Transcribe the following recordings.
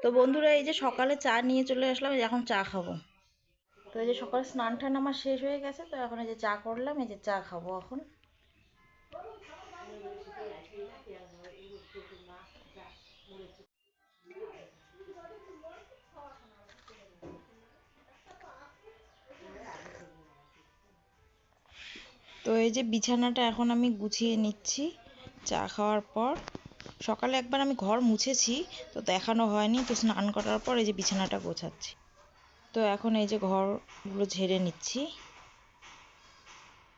তো বন্ধুরা, এই যে সকালে চা নিয়ে চলে আসলাম, এখন চা খাবো। তো এই যে সকালে স্নান টান আমার শেষ হয়ে গেছে, তো এখন এই যে চা করলাম, এই যে চা খাবো এখন। তো এই যে বিছানাটা এখন আমি গুছিয়ে নিচ্ছি চা খাওয়ার পর। সকালে একবার আমি ঘর মুছেছি, তো দেখানো হয়নি, তো স্নান করার পর এই যে বিছানাটা গোছাচ্ছি। তো এখন এই যে ঘরগুলো ঝেড়ে নিচ্ছি।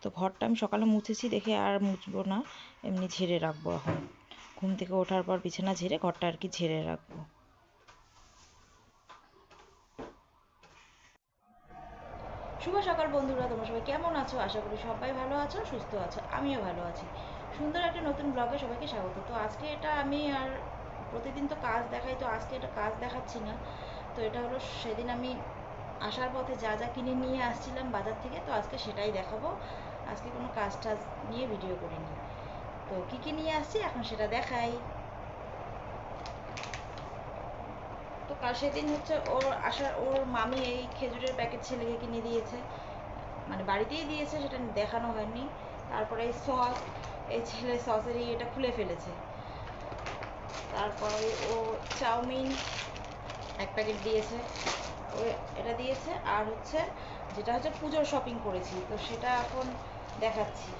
তো ঘরটা আমি সকালে মুছেছি দেখে আর মুছবো না, এমনি ঝেড়ে রাখবো এখন। ঘুম থেকে ওঠার পর বিছানা ঝেড়ে ঘরটা আর কি ঝেড়ে রাখবো। শুভ সকাল বন্ধুরা, তোমরা সবাই কেমন আছো? আশা করি সবাই ভালো আছো, সুস্থ আছো, আমিও ভালো আছি। সুন্দর একটা নতুন ব্লগে সবাইকে স্বাগত। তো আজকে এটা আমি আর প্রতিদিন তো কাজ দেখাই, তো আজকে এটা কাজ দেখাচ্ছি না। তো এটা হলো সেদিন আমি আসার পথে যা যা কিনে নিয়ে আসছিলাম বাজার থেকে, তো আজকে সেটাই দেখাবো। আজকে কোনো কাজ টাজ নিয়ে ভিডিও করিনি। তো কী কী নিয়ে আসছি এখন সেটা দেখাই। তো সেদিন হচ্ছে ওর মামি এই খেজুরের প্যাকেট ছেলেকে কিনে দিয়েছে, মানে বাড়িতেই দিয়েছে, সেটা দেখানো হয়নি। তারপরে এই সস, এই ছেলে সসের এটা খুলে ফেলেছে। তারপরে ও চাউমিন এক প্যাকেট দিয়েছে, ও এটা দিয়েছে। আর হচ্ছে যেটা হচ্ছে পুজোর শপিং করেছি, তো সেটা এখন দেখাচ্ছি।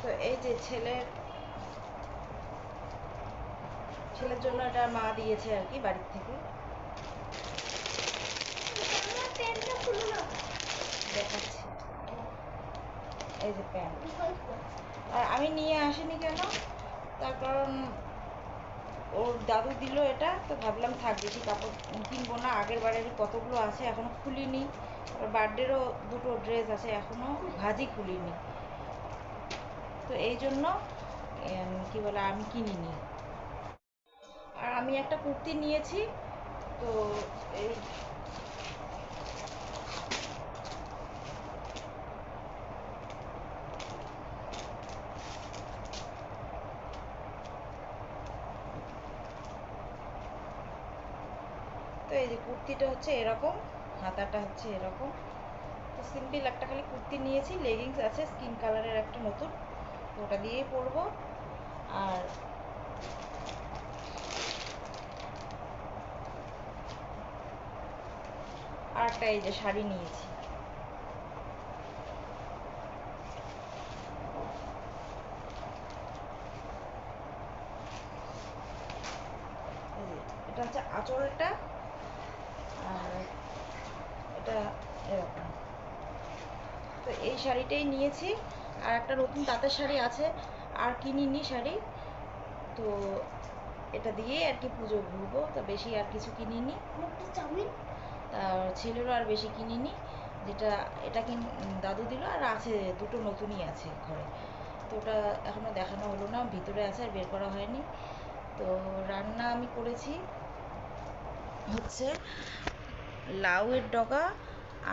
তো এই যে ছেলের জন্য এটা মা দিয়েছে আর কি বাড়ির থেকে। দেখাচ্ছি, এই যে প্যান্ট। আর আমি নিয়ে আসিনি কেন, তার কারণ ওর দাদু দিল এটা, তো ভাবলাম থাক, বেশি কাপড় কিনবো না। আগের বারেরই কতগুলো আছে এখনও খুলিনি। বার্থডেরও দুটো ড্রেস আছে এখনও ভাজই খুলিনি, তো এই জন্য কি বলে আমি কিনিনি। আর আমি একটা কুর্তি নিয়েছি, তো এই তো এই যে কুর্তিটা হচ্ছে এরকম, হাতাটা হচ্ছে এরকম। তো সিম্পল একটা খালি কুর্তি নিয়েছি, লেগিংস আছে স্কিন কালারের একটা নতুন, তো ওটা দিয়েই পরবো। আর একটা এই যে শাড়ি নিয়েছি। এটা হচ্ছে আঁচলটা, আর এটা এরকম। তো এই শাড়িটাই নিয়েছি। আর একটা নতুন তাঁতের শাড়ি আছে, আর কিনিনি শাড়ি। তো এটা দিয়েই আর কি পুজো ঘুরবো, তো বেশি আর কিছু কিনিনি। ছেলেরও আর বেশি কিনিনি, যেটা এটা দাদু দিল, আর আছে দুটো নতুনই আছে ঘরে। তো ওটা এখনও দেখানো হলো না, ভিতরে আছে আর বের করা হয়নি। তো রান্না আমি করেছি হচ্ছে লাউয়ের ডগা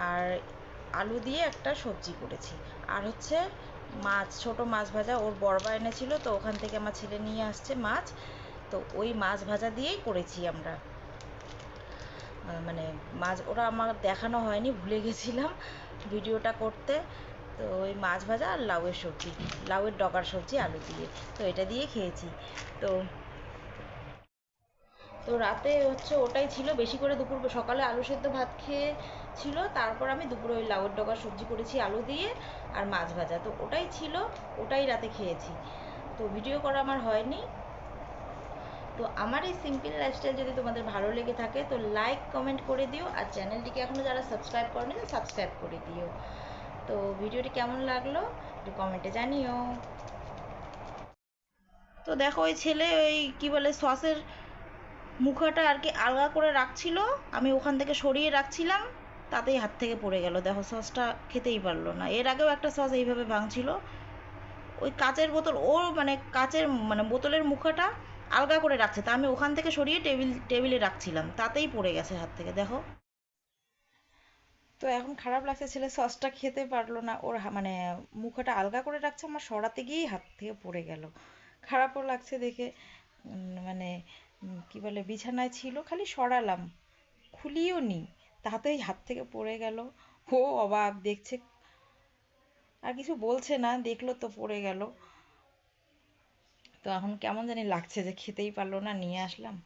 আর আলু দিয়ে একটা সবজি করেছি। আর হচ্ছে মাছ, ছোট মাছ ভাজা ওর বড়বা এনেছিল, তো ওখান থেকে আমার ছেলে নিয়ে আসছে মাছ, তো ওই মাছ ভাজা দিয়েই করেছি আমরা। মানে মাছ ওরা আমার দেখানো হয়নি, ভুলে গেছিলাম ভিডিওটা করতে। তো ওই মাছ ভাজা আর লাউয়ের সবজি, লাউয়ের ডগার সবজি আলু দিয়ে, তো এটা দিয়ে খেয়েছি। তো তো রাতে হচ্ছে ওটাই ছিল বেশি করে। সকালে আলু সেদ্ধ ভাত খেয়ে ছিল, তারপর আমি দুপুরে ওই লাউয়ের ডগার সবজি করেছি আলু দিয়ে আর মাছ ভাজা, তো ওটাই ছিল, ওটাই রাতে খেয়েছি। তো ভিডিও করা আমার হয়নি। তো আমার এই সিম্পল লাইফস্টাইল যদি তোমাদের ভালো লেগে থাকে, তো লাইক কমেন্ট করে দিও, আর চ্যানেলটিকে এখনও যারা সাবস্ক্রাইব করেনি, তো সাবস্ক্রাইব করে দিও। তো ভিডিওটি কেমন লাগলো একটু কমেন্টে জানিও। তো দেখো ওই ছেলে ওই কি বলে সসের মুখাটা আর কি আলগা করে রাখছিল, আমি ওখান থেকে সরিয়ে রাখছিলাম, তাতেই হাত থেকে পড়ে গেল। দেখো সসটা খেতেই পারলো না। এর আগেও একটা সস এইভাবে ভাঙছিল, ওই কাচের বোতল, ওর মানে কাচের মানে বোতলের মুখাটা আলগা করে রাখছে, তা আমি ওখান থেকে সরিয়ে টেবিলে রাখছিলাম, তাতেই পড়ে গেছে হাত থেকে। দেখো তো এখন খারাপ লাগছে, ছেলে সসটা খেতে পারলো না, ওর মানে মুখটা আলগা করে রাখছে, আমার সরাতে গিয়েই হাত থেকে পড়ে গেল। খারাপও লাগছে দেখে। মানে কি বলে, বিছানায় ছিল, খালি সরালাম, খুলিও নি, তাতেই হাত থেকে পড়ে গেল। ও অবাক দেখছে, আর কিছু বলছে না, দেখলো তো পড়ে গেল। তো এখন কেমন জানি লাগছে যে খেতেই পারলো না, নিয়ে আসলাম।